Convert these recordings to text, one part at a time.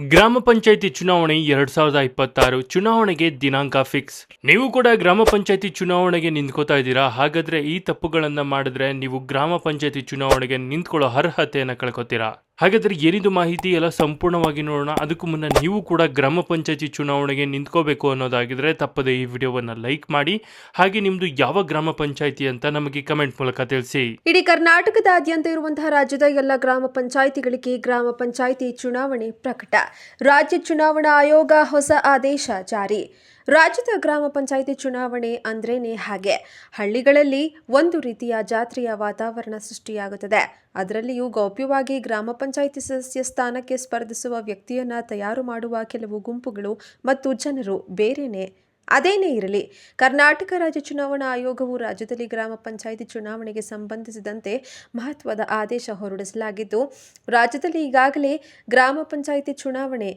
ಗ್ರಾಮ ಪಂಚಾಯಿತಿ ಚುನಾವಣೆ 2026 ಚುನಾವಣೆಗೆ ದಿನಾಂಕ ಫಿಕ್ಸ್. ನೀವು ಕೂಡ ಗ್ರಾಮ ಪಂಚಾಯಿತಿ ಚುನಾವಣೆಗೆ ನಿಂತ್ಕೋತಾ ಇದ್ದೀರಾ? ಹಾಗಾದ್ರೆ ಈ ತಪ್ಪುಗಳನ್ನ ಮಾಡಿದ್ರೆ ನೀವು ಗ್ರಾಮ ಪಂಚಾಯಿತಿ ಚುನಾವಣೆಗೆ ನಿಂತ್ಕೊಳ್ಳೋ ಅರ್ಹತೆಯನ್ನ ಕಳ್ಕೊತೀರಾ. ಹಾಗಾದ್ರೆ ಏನಿದು ಮಾಹಿತಿ ಎಲ್ಲ ಸಂಪೂರ್ಣವಾಗಿ ನೋಡೋಣ. ಅದಕ್ಕೂ ಮುನ್ನ ನೀವು ಕೂಡ ಗ್ರಾಮ ಪಂಚಾಯಿತಿ ಚುನಾವಣೆಗೆ ನಿಂತ್ಕೋಬೇಕು ಅನ್ನೋದಾಗಿದ್ರೆ ತಪ್ಪದೆ ಈ ವಿಡಿಯೋವನ್ನ ಲೈಕ್ ಮಾಡಿ. ಹಾಗೆ ನಿಮ್ದು ಯಾವ ಗ್ರಾಮ ಪಂಚಾಯಿತಿ ಅಂತ ನಮಗೆ ಕಮೆಂಟ್ ಮೂಲಕ ತಿಳಿಸಿ. ಇಡೀ ಕರ್ನಾಟಕದಾದ್ಯಂತ ಇರುವಂತಹ ರಾಜ್ಯದ ಎಲ್ಲ ಗ್ರಾಮ ಪಂಚಾಯಿತಿಗಳಿಗೆ ಗ್ರಾಮ ಪಂಚಾಯಿತಿ ಚುನಾವಣೆ ಪ್ರಕಟ. ರಾಜ್ಯ ಚುನಾವಣಾ ಆಯೋಗ ಹೊಸ ಆದೇಶ ಜಾರಿ. ರಾಜ್ಯದ ಗ್ರಾಮ ಪಂಚಾಯಿತಿ ಚುನಾವಣೆ ಅಂದ್ರೇನೆ ಹಾಗೆ, ಹಳ್ಳಿಗಳಲ್ಲಿ ಒಂದು ರೀತಿಯ ಜಾತ್ರೆಯ ವಾತಾವರಣ ಸೃಷ್ಟಿಯಾಗುತ್ತದೆ. ಅದರಲ್ಲಿಯೂ ಗೌಪ್ಯವಾಗಿ ಗ್ರಾಮ ಪಂಚಾಯಿತಿ ಸದಸ್ಯ ಸ್ಥಾನಕ್ಕೆ ಸ್ಪರ್ಧಿಸುವ ವ್ಯಕ್ತಿಯನ್ನ ತಯಾರು ಮಾಡುವ ಕೆಲವು ಗುಂಪುಗಳು ಮತ್ತು ಜನರು ಬೇರೆನೆ. ಅದೇನೇ ಇರಲಿ, ಕರ್ನಾಟಕ ರಾಜ್ಯ ಚುನಾವಣಾ ಆಯೋಗವು ರಾಜ್ಯದಲ್ಲಿ ಗ್ರಾಮ ಪಂಚಾಯಿತಿ ಚುನಾವಣೆಗೆ ಸಂಬಂಧಿಸಿದಂತೆ ಮಹತ್ವದ ಆದೇಶ ಹೊರಡಿಸಲಾಗಿದ್ದು, ರಾಜ್ಯದಲ್ಲಿ ಈಗಾಗಲೇ ಗ್ರಾಮ ಪಂಚಾಯಿತಿ ಚುನಾವಣೆ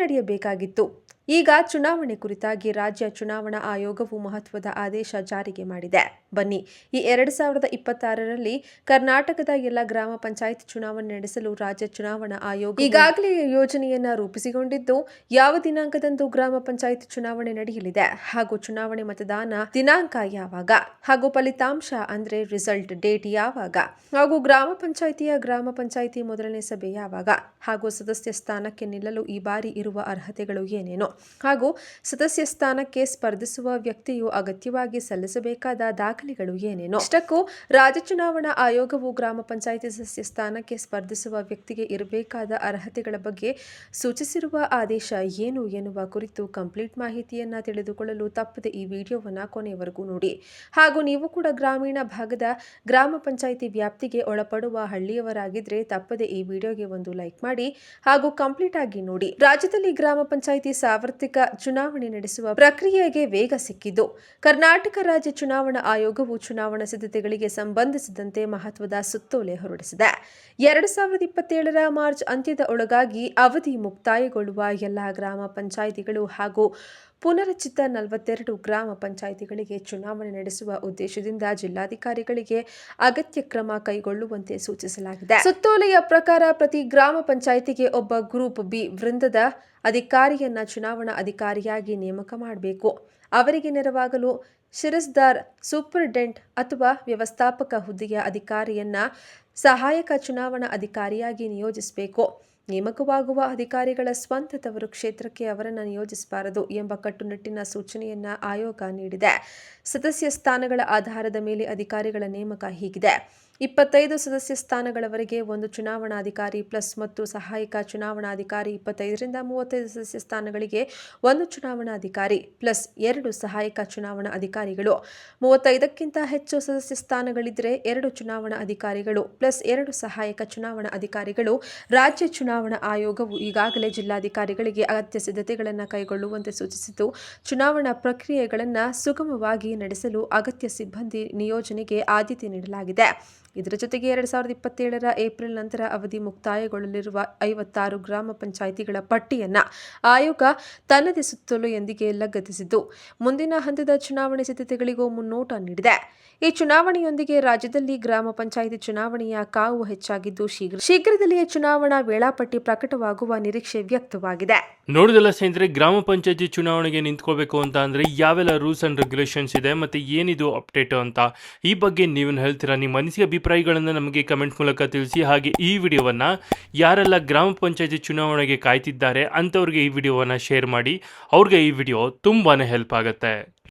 ನಡೆಯಬೇಕಾಗಿತ್ತು. ಈಗ ಚುನಾವಣೆ ಕುರಿತಾಗಿ ರಾಜ್ಯ ಚುನಾವಣಾ ಆಯೋಗವು ಮಹತ್ವದ ಆದೇಶ ಜಾರಿಗೆ ಮಾಡಿದೆ. ಬನ್ನಿ, ಈ 2026ರಲ್ಲಿ ಕರ್ನಾಟಕದ ಎಲ್ಲ ಗ್ರಾಮ ಪಂಚಾಯಿತಿ ಚುನಾವಣೆ ನಡೆಸಲು ರಾಜ್ಯ ಚುನಾವಣಾ ಆಯೋಗ ಈಗಾಗಲೇ ಯೋಜನೆಯನ್ನ ರೂಪಿಸಿಕೊಂಡಿದ್ದು, ಯಾವ ದಿನಾಂಕದಂದು ಗ್ರಾಮ ಪಂಚಾಯಿತಿ ಚುನಾವಣೆ ನಡೆಯಲಿದೆ ಹಾಗೂ ಚುನಾವಣೆ ಮತದಾನ ದಿನಾಂಕ ಯಾವಾಗ ಹಾಗೂ ಫಲಿತಾಂಶ ಅಂದ್ರೆ ರಿಸಲ್ಟ್ ಡೇಟ್ ಯಾವಾಗ ಹಾಗೂ ಗ್ರಾಮ ಪಂಚಾಯಿತಿ ಮೊದಲನೇ ಸಭೆ ಯಾವಾಗ ಹಾಗೂ ಸದಸ್ಯ ಸ್ಥಾನಕ್ಕೆ ನಿಲ್ಲಲು ಈ ಬಾರಿ ಇರುವ ಅರ್ಹತೆಗಳು ಏನೇನು ಹಾಗೂ ಸದಸ್ಯ ಸ್ಥಾನಕ್ಕೆ ಸ್ಪರ್ಧಿಸುವ ವ್ಯಕ್ತಿಯು ಅಗತ್ಯವಾಗಿ ಸಲ್ಲಿಸಬೇಕಾದ ದಾಖಲೆಗಳು ಏನೇನು, ಇಷ್ಟಕ್ಕೂ ರಾಜ್ಯ ಚುನಾವಣಾ ಆಯೋಗವು ಗ್ರಾಮ ಪಂಚಾಯಿತಿ ಸದಸ್ಯ ಸ್ಥಾನಕ್ಕೆ ಸ್ಪರ್ಧಿಸುವ ವ್ಯಕ್ತಿಗೆ ಇರಬೇಕಾದ ಅರ್ಹತೆಗಳ ಬಗ್ಗೆ ಸೂಚಿಸಿರುವ ಆದೇಶ ಏನು ಎನ್ನುವ ಕುರಿತು ಕಂಪ್ಲೀಟ್ ಮಾಹಿತಿಯನ್ನ ತಿಳಿದುಕೊಳ್ಳಲು ತಪ್ಪದೆ ಈ ವಿಡಿಯೋವನ್ನ ಕೊನೆಯವರೆಗೂ ನೋಡಿ. ಹಾಗೂ ನೀವು ಕೂಡ ಗ್ರಾಮೀಣ ಭಾಗದ ಗ್ರಾಮ ಪಂಚಾಯಿತಿ ವ್ಯಾಪ್ತಿಗೆ ಒಳಪಡುವ ಹಳ್ಳಿಯವರಾಗಿದ್ರೆ ತಪ್ಪದೆ ಈ ವಿಡಿಯೋಗೆ ಒಂದು ಲೈಕ್ ಮಾಡಿ ಹಾಗೂ ಕಂಪ್ಲೀಟ್ ಆಗಿ ನೋಡಿ. ರಾಜ್ಯದಲ್ಲಿ ಗ್ರಾಮ ಪಂಚಾಯಿತಿ ಸಾರ್ವತ್ರಿಕ ಚುನಾವಣೆ ನಡೆಸುವ ಪ್ರಕ್ರಿಯೆಗೆ ವೇಗ ಸಿಕ್ಕಿದ್ದು, ಕರ್ನಾಟಕ ರಾಜ್ಯ ಚುನಾವಣಾ ಆಯೋಗವು ಚುನಾವಣಾ ಸಿದ್ಧತೆಗಳಿಗೆ ಸಂಬಂಧಿಸಿದಂತೆ ಮಹತ್ವದ ಸುತ್ತೋಲೆ ಹೊರಡಿಸಿದೆ. 2027ರ ಮಾರ್ಚ್ ಅಂತ್ಯದ ಒಳಗಾಗಿ ಅವಧಿ ಮುಕ್ತಾಯಗೊಳ್ಳುವ ಎಲ್ಲ ಗ್ರಾಮ ಪಂಚಾಯಿತಿಗಳು ಹಾಗೂ ಪುನರಚಿತ 42 ಗ್ರಾಮ ಪಂಚಾಯಿತಿಗಳಿಗೆ ಚುನಾವಣೆ ನಡೆಸುವ ಉದ್ದೇಶದಿಂದ ಜಿಲ್ಲಾಧಿಕಾರಿಗಳಿಗೆ ಅಗತ್ಯ ಕ್ರಮ ಕೈಗೊಳ್ಳುವಂತೆ ಸೂಚಿಸಲಾಗಿದೆ. ಸುತ್ತೋಲೆಯ ಪ್ರಕಾರ ಪ್ರತಿ ಗ್ರಾಮ ಪಂಚಾಯಿತಿಗೆ ಒಬ್ಬ ಗ್ರೂಪ್ ಬಿ ವೃಂದದ ಅಧಿಕಾರಿಯನ್ನ ಚುನಾವಣಾ ಅಧಿಕಾರಿಯಾಗಿ ನೇಮಕ ಮಾಡಬೇಕು. ಅವರಿಗೆ ನೆರವಾಗಲು ಶಿರಸ್ದಾರ್, ಸೂಪರಿಂಟೆಂಡೆಂಟ್ ಅಥವಾ ವ್ಯವಸ್ಥಾಪಕ ಹುದ್ದೆಯ ಅಧಿಕಾರಿಯನ್ನ ಸಹಾಯಕ ಚುನಾವಣಾ ಅಧಿಕಾರಿಯಾಗಿ ನಿಯೋಜಿಸಬೇಕು. ನೇಮಕವಾಗುವ ಅಧಿಕಾರಿಗಳ ಸ್ವಂತ ತವರು ಕ್ಷೇತ್ರಕ್ಕೆ ಅವರನ್ನು ನಿಯೋಜಿಸಬಾರದು ಎಂಬ ಕಟ್ಟುನಿಟ್ಟಿನ ಸೂಚನೆಯನ್ನ ಆಯೋಗ ನೀಡಿದೆ. ಸದಸ್ಯ ಸ್ಥಾನಗಳ ಆಧಾರದ ಮೇಲೆ ಅಧಿಕಾರಿಗಳ ನೇಮಕ ಹೀಗಿದೆ: 25 ಸದಸ್ಯ ಸ್ಥಾನಗಳವರೆಗೆ ಒಂದು ಚುನಾವಣಾಧಿಕಾರಿ ಪ್ಲಸ್ ಮತ್ತು ಸಹಾಯಕ ಚುನಾವಣಾಧಿಕಾರಿ, 25ರಿಂದ 35 ಸದಸ್ಯ ಸ್ಥಾನಗಳಿಗೆ ಒಂದು ಚುನಾವಣಾಧಿಕಾರಿ ಪ್ಲಸ್ 2 ಸಹಾಯಕ ಚುನಾವಣಾ ಅಧಿಕಾರಿಗಳು, 35ಕ್ಕಿಂತ ಹೆಚ್ಚು ಸದಸ್ಯ ಸ್ಥಾನಗಳಿದ್ದರೆ 2 ಚುನಾವಣಾ ಅಧಿಕಾರಿಗಳು ಪ್ಲಸ್ 2 ಸಹಾಯಕ ಚುನಾವಣಾ ಅಧಿಕಾರಿಗಳು. ರಾಜ್ಯ ಚುನಾವಣಾ ಆಯೋಗವು ಈಗಾಗಲೇ ಜಿಲ್ಲಾಧಿಕಾರಿಗಳಿಗೆ ಅಗತ್ಯ ಸಿದ್ಧತೆಗಳನ್ನು ಕೈಗೊಳ್ಳುವಂತೆ ಸೂಚಿಸಿದ್ದು, ಚುನಾವಣಾ ಪ್ರಕ್ರಿಯೆಗಳನ್ನು ಸುಗಮವಾಗಿ ನಡೆಸಲು ಅಗತ್ಯ ಸಿಬ್ಬಂದಿ ನಿಯೋಜನೆಗೆ ಆದ್ಯತೆ ನೀಡಲಾಗಿದೆ. ಇದರ ಜೊತೆಗೆ 2027ರ ಏಪ್ರಿಲ್ ನಂತರ ಅವಧಿ ಮುಕ್ತಾಯಗೊಳ್ಳಲಿರುವ 56 ಗ್ರಾಮ ಪಂಚಾಯಿತಿಗಳ ಪಟ್ಟಿಯನ್ನ ಆಯೋಗ ತನ್ನದೇ ಸುತ್ತೋಲೆಯೊಂದಿಗೆ ಲಗತ್ತಿಸಿದ್ದು, ಮುಂದಿನ ಹಂತದ ಚುನಾವಣೆ ಸಿದ್ಧತೆಗಳಿಗೂ ಮುನ್ನೋಟ ನೀಡಿದೆ. ಈ ಚುನಾವಣೆಯೊಂದಿಗೆ ರಾಜ್ಯದಲ್ಲಿ ಗ್ರಾಮ ಪಂಚಾಯಿತಿ ಚುನಾವಣೆಯ ಕಾವು ಹೆಚ್ಚಾಗಿದ್ದು, ಶೀಘ್ರದಲ್ಲಿಯೇ ಚುನಾವಣಾ ವೇಳಾಪಟ್ಟಿ ಪ್ರಕಟವಾಗುವ ನಿರೀಕ್ಷೆ ವ್ಯಕ್ತವಾಗಿದೆ. ನೋಡಿದಲ್ಲ ಸ್ನೇಹಿತರೆ, ಗ್ರಾಮ ಪಂಚಾಯಿತಿ ಚುನಾವಣೆಗೆ ನಿಂತ್ಕೋಬೇಕು ಅಂತ ಅಂದ್ರೆ ಯಾವೆಲ್ಲ ರೂಲ್ಸ್ ಅಂಡ್ ರೆಗ್ಯುಲೇಷನ್ಸ್ ಇದೆ ಮತ್ತೆ ಏನಿದು ಅಪ್ಡೇಟ್ ಅಂತ ಈ ಬಗ್ಗೆ ನೀವೇನು ಹೇಳ್ತೀರಾ? ನಿಮ್ಮ ಅನಿಸಿಕೆ ಅಭಿಪ್ರಾಯಗಳನ್ನು ನಮಗೆ ಕಮೆಂಟ್ ಮೂಲಕ ತಿಳಿಸಿ. ಹಾಗೆ ಈ ವಿಡಿಯೋವನ್ನ ಯಾರೆಲ್ಲ ಗ್ರಾಮ ಪಂಚಾಯಿತಿ ಚುನಾವಣೆಗೆ ಕಾಯ್ತಿದ್ದಾರೆ ಅಂತವ್ರಿಗೆ ಈ ವಿಡಿಯೋವನ್ನ ಶೇರ್ ಮಾಡಿ. ಅವ್ರಿಗೆ ಈ ವಿಡಿಯೋ ತುಂಬಾನೇ ಹೆಲ್ಪ್ ಆಗುತ್ತೆ.